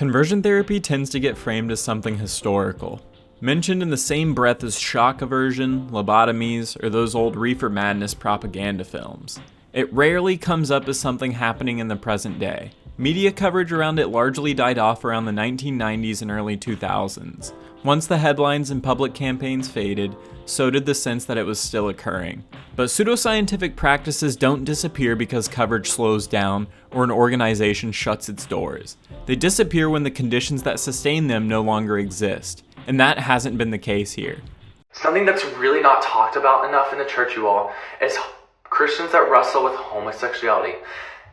Conversion therapy tends to get framed as something historical, mentioned in the same breath as shock aversion, lobotomies, or those old reefer madness propaganda films. It rarely comes up as something happening in the present day. Media coverage around it largely died off around the 1990s and early 2000s. Once the headlines and public campaigns faded, so did the sense that it was still occurring. But pseudoscientific practices don't disappear because coverage slows down or an organization shuts its doors. They disappear when the conditions that sustain them no longer exist, and that hasn't been the case here. Something that's really not talked about enough in the church, you all, is Christians that wrestle with homosexuality.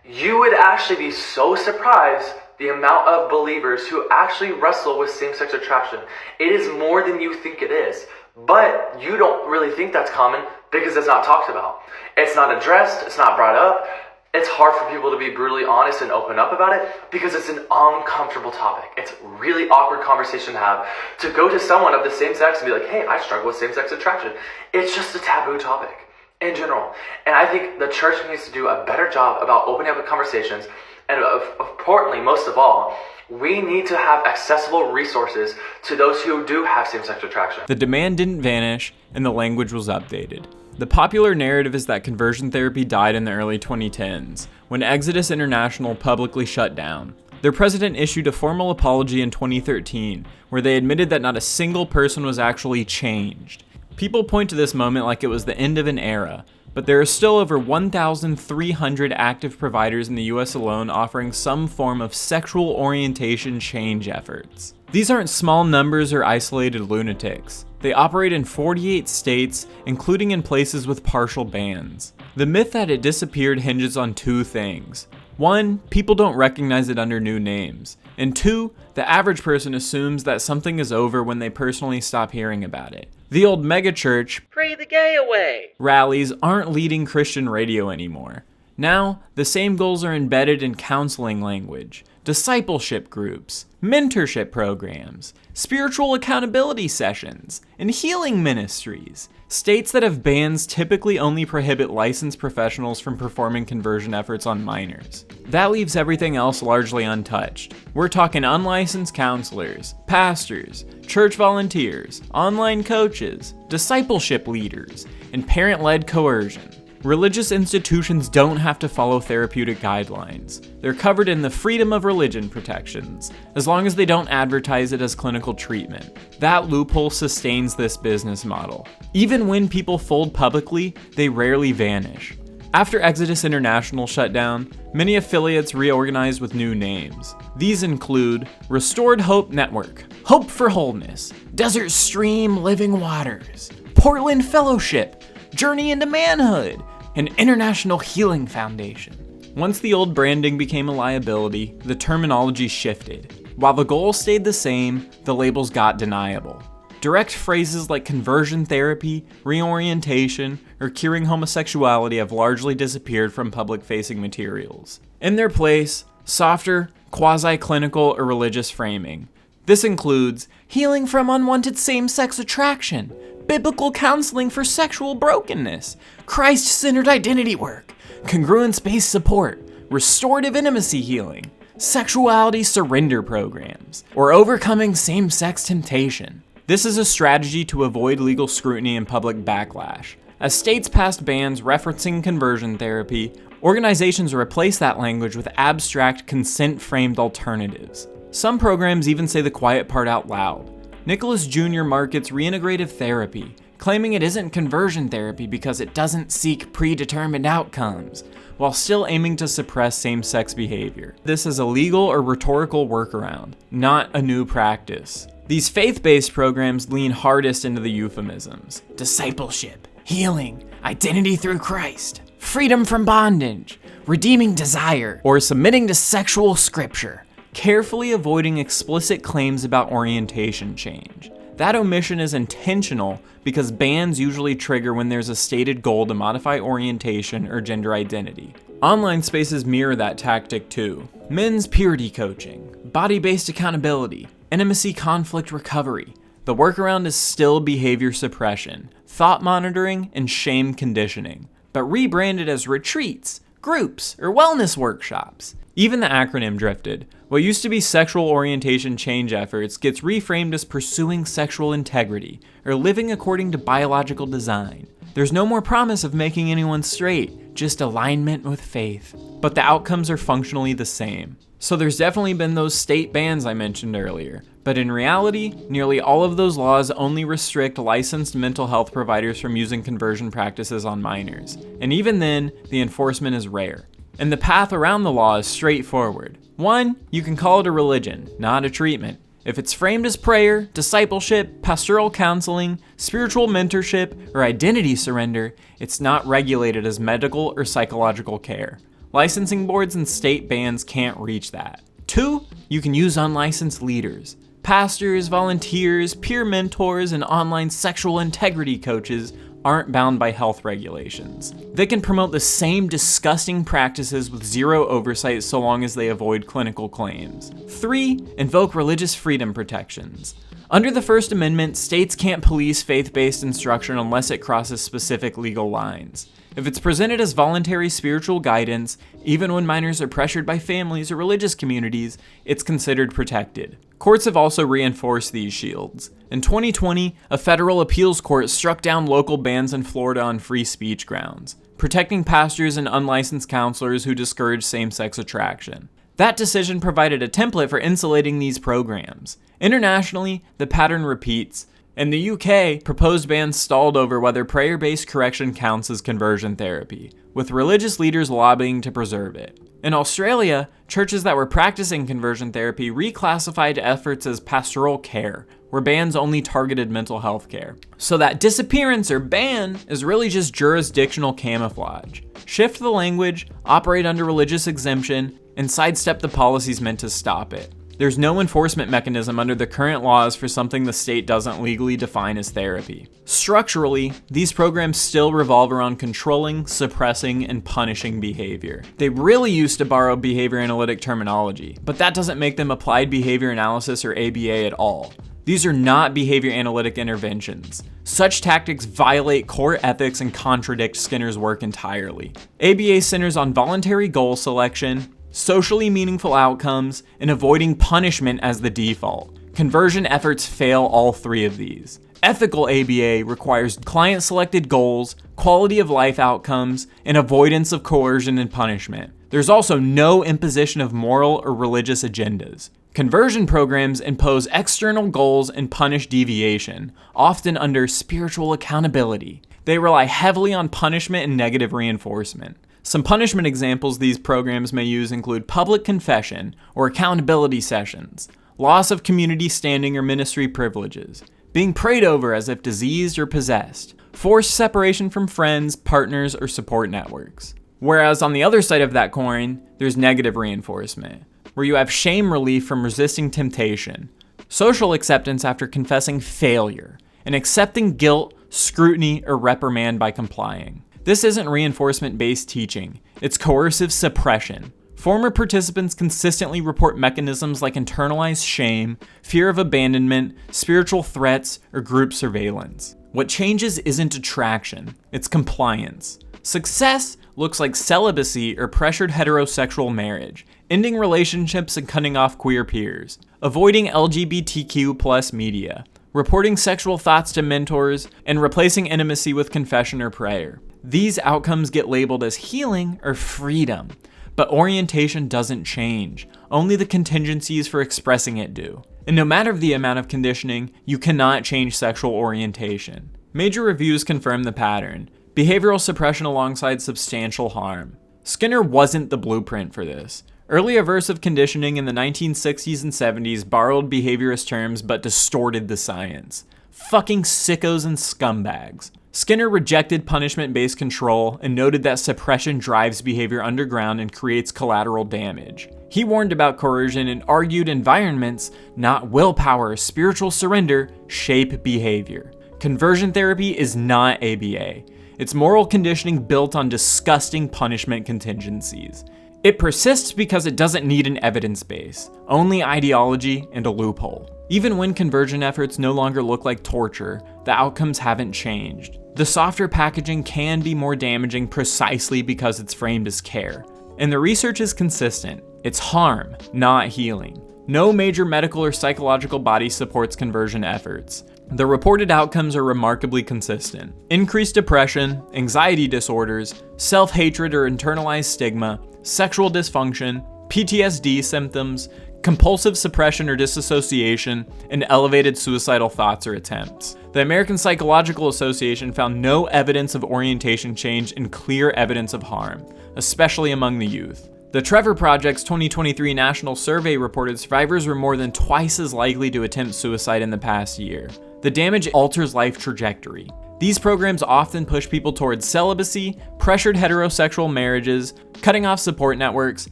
You would actually be so surprised the amount of believers who actually wrestle with same-sex attraction. It is more than you think it is, but you don't really think that's common because it's not talked about. It's not addressed, it's not brought up. It's hard for people to be brutally honest and open up about it because it's an uncomfortable topic. It's a really awkward conversation to have. To go to someone of the same sex and be like, hey, I struggle with same-sex attraction. It's just a taboo topic in general. And I think the church needs to do a better job about opening up the conversations. And importantly, most of all, we need to have accessible resources to those who do have same-sex attraction. The demand didn't vanish, and the language was updated. The popular narrative is that conversion therapy died in the early 2010s, when Exodus International publicly shut down. Their president issued a formal apology in 2013, where they admitted that not a single person was actually changed. People point to this moment like it was the end of an era, but there are still over 1,300 active providers in the US alone offering some form of sexual orientation change efforts. These aren't small numbers or isolated lunatics. They operate in 48 states, including in places with partial bans. The myth that it disappeared hinges on two things. One, people don't recognize it under new names. And two, the average person assumes that something is over when they personally stop hearing about it. The old megachurch, pray the gay away, rallies aren't leading Christian radio anymore. Now, the same goals are embedded in counseling language, discipleship groups, mentorship programs, spiritual accountability sessions, and healing ministries. States that have bans typically only prohibit licensed professionals from performing conversion efforts on minors. That leaves everything else largely untouched. We're talking unlicensed counselors, pastors, church volunteers, online coaches, discipleship leaders, and parent-led coercion. Religious institutions don't have to follow therapeutic guidelines. They're covered in the freedom of religion protections, as long as they don't advertise it as clinical treatment. That loophole sustains this business model. Even when people fold publicly, they rarely vanish. After Exodus International shut down, many affiliates reorganized with new names. These include Restored Hope Network, Hope for Wholeness, Desert Stream Living Waters, Portland Fellowship, Journey into Manhood, and International Healing Foundation. Once the old branding became a liability, the terminology shifted. While the goal stayed the same, the labels got deniable. Direct phrases like conversion therapy, reorientation, or curing homosexuality have largely disappeared from public-facing materials. In their place, softer, quasi-clinical or religious framing. This includes healing from unwanted same-sex attraction, biblical counseling for sexual brokenness, Christ-centered identity work, congruence-based support, restorative intimacy healing, sexuality surrender programs, or overcoming same-sex temptation. This is a strategy to avoid legal scrutiny and public backlash. As states passed bans referencing conversion therapy, organizations replace that language with abstract, consent-framed alternatives. Some programs even say the quiet part out loud. Nicholas Jr. markets reintegrative therapy, claiming it isn't conversion therapy because it doesn't seek predetermined outcomes, while still aiming to suppress same-sex behavior. This is a legal or rhetorical workaround, not a new practice. These faith-based programs lean hardest into the euphemisms: discipleship, healing, identity through Christ, freedom from bondage, redeeming desire, or submitting to sexual scripture, carefully avoiding explicit claims about orientation change. That omission is intentional because bans usually trigger when there's a stated goal to modify orientation or gender identity. Online spaces mirror that tactic too. Men's purity coaching, body-based accountability, intimacy conflict recovery. The workaround is still behavior suppression, thought monitoring, and shame conditioning, but rebranded as retreats, groups, or wellness workshops. Even the acronym drifted. What used to be sexual orientation change efforts gets reframed as pursuing sexual integrity, or living according to biological design. There's no more promise of making anyone straight, just alignment with faith. But the outcomes are functionally the same. So there's definitely been those state bans I mentioned earlier, but in reality, nearly all of those laws only restrict licensed mental health providers from using conversion practices on minors, and even then, the enforcement is rare. And the path around the law is straightforward. 1, you can call it a religion, not a treatment. If it's framed as prayer, discipleship, pastoral counseling, spiritual mentorship, or identity surrender, it's not regulated as medical or psychological care. Licensing boards and state bans can't reach that. 2, you can use unlicensed leaders. Pastors, volunteers, peer mentors, and online sexual integrity coaches aren't bound by health regulations. They can promote the same disgusting practices with zero oversight so long as they avoid clinical claims. 3, invoke religious freedom protections. Under the First Amendment, states can't police faith-based instruction unless it crosses specific legal lines. If it's presented as voluntary spiritual guidance, even when minors are pressured by families or religious communities, it's considered protected. Courts have also reinforced these shields. In 2020, a federal appeals court struck down local bans in Florida on free speech grounds, protecting pastors and unlicensed counselors who discourage same-sex attraction. That decision provided a template for insulating these programs. Internationally, the pattern repeats. In the UK, proposed bans stalled over whether prayer-based correction counts as conversion therapy, with religious leaders lobbying to preserve it. In Australia, churches that were practicing conversion therapy reclassified efforts as pastoral care, where bans only targeted mental health care. So that disappearance or ban is really just jurisdictional camouflage. Shift the language, operate under religious exemption, and sidestep the policies meant to stop it. There's no enforcement mechanism under the current laws for something the state doesn't legally define as therapy. Structurally, these programs still revolve around controlling, suppressing, and punishing behavior. They really used to borrow behavior analytic terminology, but that doesn't make them applied behavior analysis or ABA at all. These are not behavior analytic interventions. Such tactics violate core ethics and contradict Skinner's work entirely. ABA centers on voluntary goal selection, socially meaningful outcomes, and avoiding punishment as the default. Conversion efforts fail all 3 of these. Ethical ABA requires client-selected goals, quality of life outcomes, and avoidance of coercion and punishment. There's also no imposition of moral or religious agendas. Conversion programs impose external goals and punish deviation, often under spiritual accountability. They rely heavily on punishment and negative reinforcement. Some punishment examples these programs may use include public confession or accountability sessions, loss of community standing or ministry privileges, being prayed over as if diseased or possessed, forced separation from friends, partners, or support networks. Whereas on the other side of that coin, there's negative reinforcement, where you have shame relief from resisting temptation, social acceptance after confessing failure, and accepting guilt, scrutiny, or reprimand by complying. This isn't reinforcement-based teaching, it's coercive suppression. Former participants consistently report mechanisms like internalized shame, fear of abandonment, spiritual threats, or group surveillance. What changes isn't attraction, it's compliance. Success looks like celibacy or pressured heterosexual marriage, ending relationships and cutting off queer peers, avoiding LGBTQ+ media, reporting sexual thoughts to mentors, and replacing intimacy with confession or prayer. These outcomes get labeled as healing or freedom, but orientation doesn't change. Only the contingencies for expressing it do. And no matter the amount of conditioning, you cannot change sexual orientation. Major reviews confirm the pattern: behavioral suppression alongside substantial harm. Skinner wasn't the blueprint for this. Early aversive conditioning in the 1960s and 70s borrowed behaviorist terms but distorted the science. Fucking sickos and scumbags. Skinner rejected punishment-based control and noted that suppression drives behavior underground and creates collateral damage. He warned about coercion and argued environments, not willpower, spiritual surrender, shape behavior. Conversion therapy is not ABA. It's moral conditioning built on disgusting punishment contingencies. It persists because it doesn't need an evidence base, only ideology and a loophole. Even when conversion efforts no longer look like torture, the outcomes haven't changed. The softer packaging can be more damaging precisely because it's framed as care. And the research is consistent. It's harm, not healing. No major medical or psychological body supports conversion efforts. The reported outcomes are remarkably consistent. Increased depression, anxiety disorders, self-hatred or internalized stigma, sexual dysfunction, PTSD symptoms, compulsive suppression or disassociation, and elevated suicidal thoughts or attempts. The American Psychological Association found no evidence of orientation change and clear evidence of harm, especially among the youth. The Trevor Project's 2023 national survey reported survivors were more than twice as likely to attempt suicide in the past year. The damage alters life trajectory. These programs often push people towards celibacy, pressured heterosexual marriages, cutting off support networks,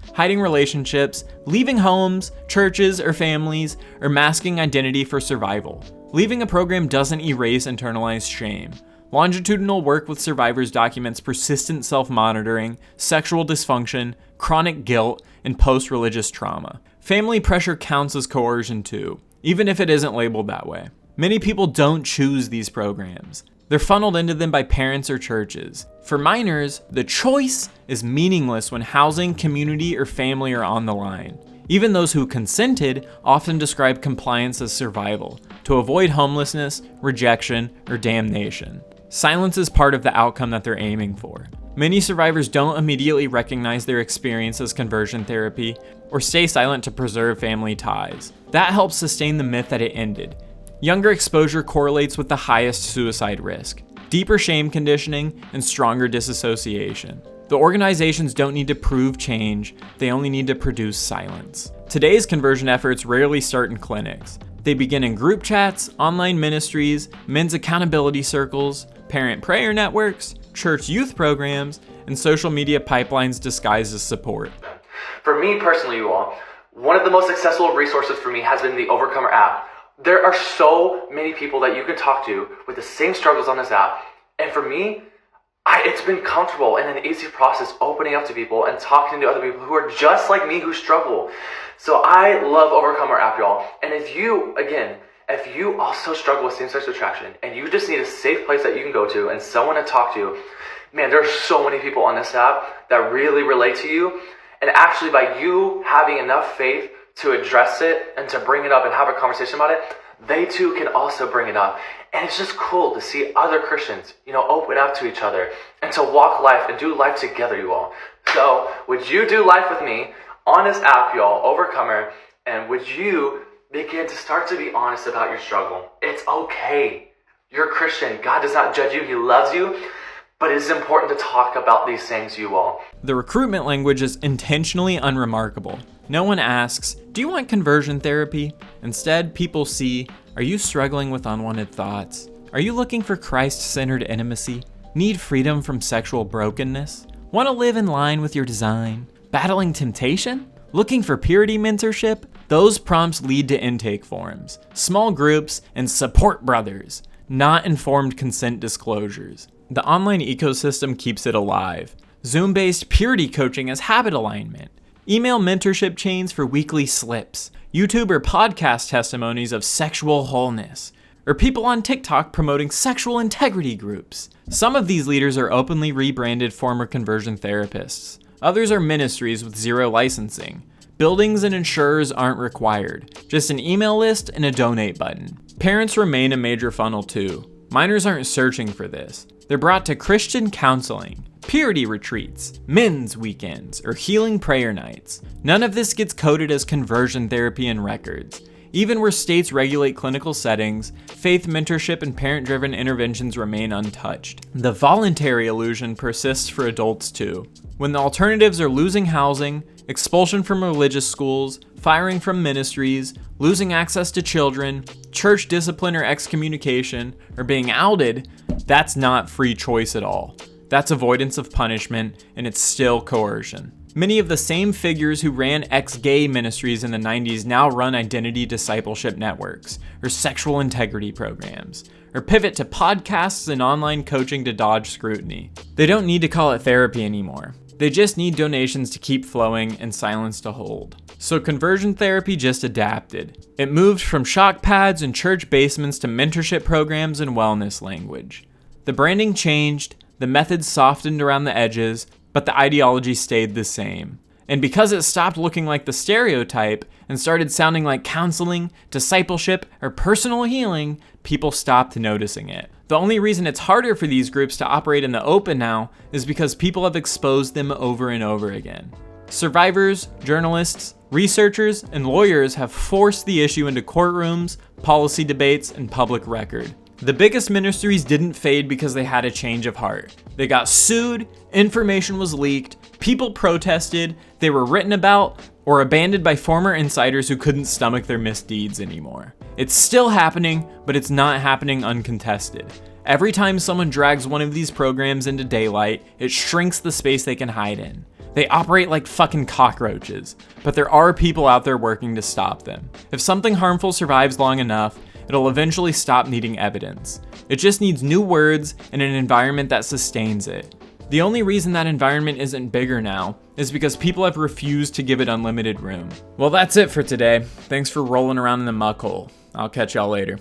hiding relationships, leaving homes, churches, or families, or masking identity for survival. Leaving a program doesn't erase internalized shame. Longitudinal work with survivors documents persistent self-monitoring, sexual dysfunction, chronic guilt, and post-religious trauma. Family pressure counts as coercion too, even if it isn't labeled that way. Many people don't choose these programs. They're funneled into them by parents or churches. For minors, the choice is meaningless when housing, community, or family are on the line. Even those who consented often describe compliance as survival, to avoid homelessness, rejection, or damnation. Silence is part of the outcome that they're aiming for. Many survivors don't immediately recognize their experience as conversion therapy or stay silent to preserve family ties. That helps sustain the myth that it ended. Younger exposure correlates with the highest suicide risk, deeper shame conditioning, and stronger disassociation. The organizations don't need to prove change, they only need to produce silence. Today's conversion efforts rarely start in clinics. They begin in group chats, online ministries, men's accountability circles, parent prayer networks, church youth programs, and social media pipelines disguised as support. For me personally, you all, one of the most accessible resources for me has been the Overcomer app. There are so many people that you can talk to with the same struggles on this app. And for me, it's been comfortable and an easy process opening up to people and talking to other people who are just like me who struggle. So I love Overcomer app, y'all. And if you also struggle with same-sex attraction and you just need a safe place that you can go to and someone to talk to, man, there are so many people on this app that really relate to you. And actually, by you having enough faith to address it and to bring it up and have a conversation about it, they too can also bring it up. And it's just cool to see other Christians, open up to each other and to walk life and do life together, you all. So would you do life with me on this app, y'all, Overcomer, and would you begin to start to be honest about your struggle? It's okay. You're a Christian. God does not judge you. He loves you. But it is important to talk about these things, you all. The recruitment language is intentionally unremarkable. No one asks, do you want conversion therapy? Instead, people see, are you struggling with unwanted thoughts? Are you looking for Christ-centered intimacy? Need freedom from sexual brokenness? Want to live in line with your design? Battling temptation? Looking for purity mentorship? Those prompts lead to intake forms, small groups, and support brothers, not informed consent disclosures. The online ecosystem keeps it alive. Zoom-based purity coaching as habit alignment. Email mentorship chains for weekly slips. YouTube or podcast testimonies of sexual wholeness. Or people on TikTok promoting sexual integrity groups. Some of these leaders are openly rebranded former conversion therapists. Others are ministries with zero licensing. Buildings and insurers aren't required. Just an email list and a donate button. Parents remain a major funnel too. Minors aren't searching for this. They're brought to Christian counseling, purity retreats, men's weekends, or healing prayer nights. None of this gets coded as conversion therapy in records. Even where states regulate clinical settings, faith mentorship and parent-driven interventions remain untouched. The voluntary illusion persists for adults too. When the alternatives are losing housing, expulsion from religious schools, firing from ministries, losing access to children, church discipline or excommunication, or being outed, that's not free choice at all. That's avoidance of punishment, and it's still coercion. Many of the same figures who ran ex-gay ministries in the 90s now run identity discipleship networks, or sexual integrity programs, or pivot to podcasts and online coaching to dodge scrutiny. They don't need to call it therapy anymore. They just need donations to keep flowing and silence to hold. So conversion therapy just adapted. It moved from shock pads and church basements to mentorship programs and wellness language. The branding changed, the methods softened around the edges, but the ideology stayed the same. And because it stopped looking like the stereotype and started sounding like counseling, discipleship, or personal healing, people stopped noticing it. The only reason it's harder for these groups to operate in the open now is because people have exposed them over and over again. Survivors, journalists, researchers, and lawyers have forced the issue into courtrooms, policy debates, and public record. The biggest ministries didn't fade because they had a change of heart. They got sued, information was leaked, people protested, they were written about, or abandoned by former insiders who couldn't stomach their misdeeds anymore. It's still happening, but it's not happening uncontested. Every time someone drags one of these programs into daylight, it shrinks the space they can hide in. They operate like fucking cockroaches, but there are people out there working to stop them. If something harmful survives long enough, it'll eventually stop needing evidence. It just needs new words and an environment that sustains it. The only reason that environment isn't bigger now is because people have refused to give it unlimited room. Well, that's it for today. Thanks for rolling around in the muck hole. I'll catch y'all later.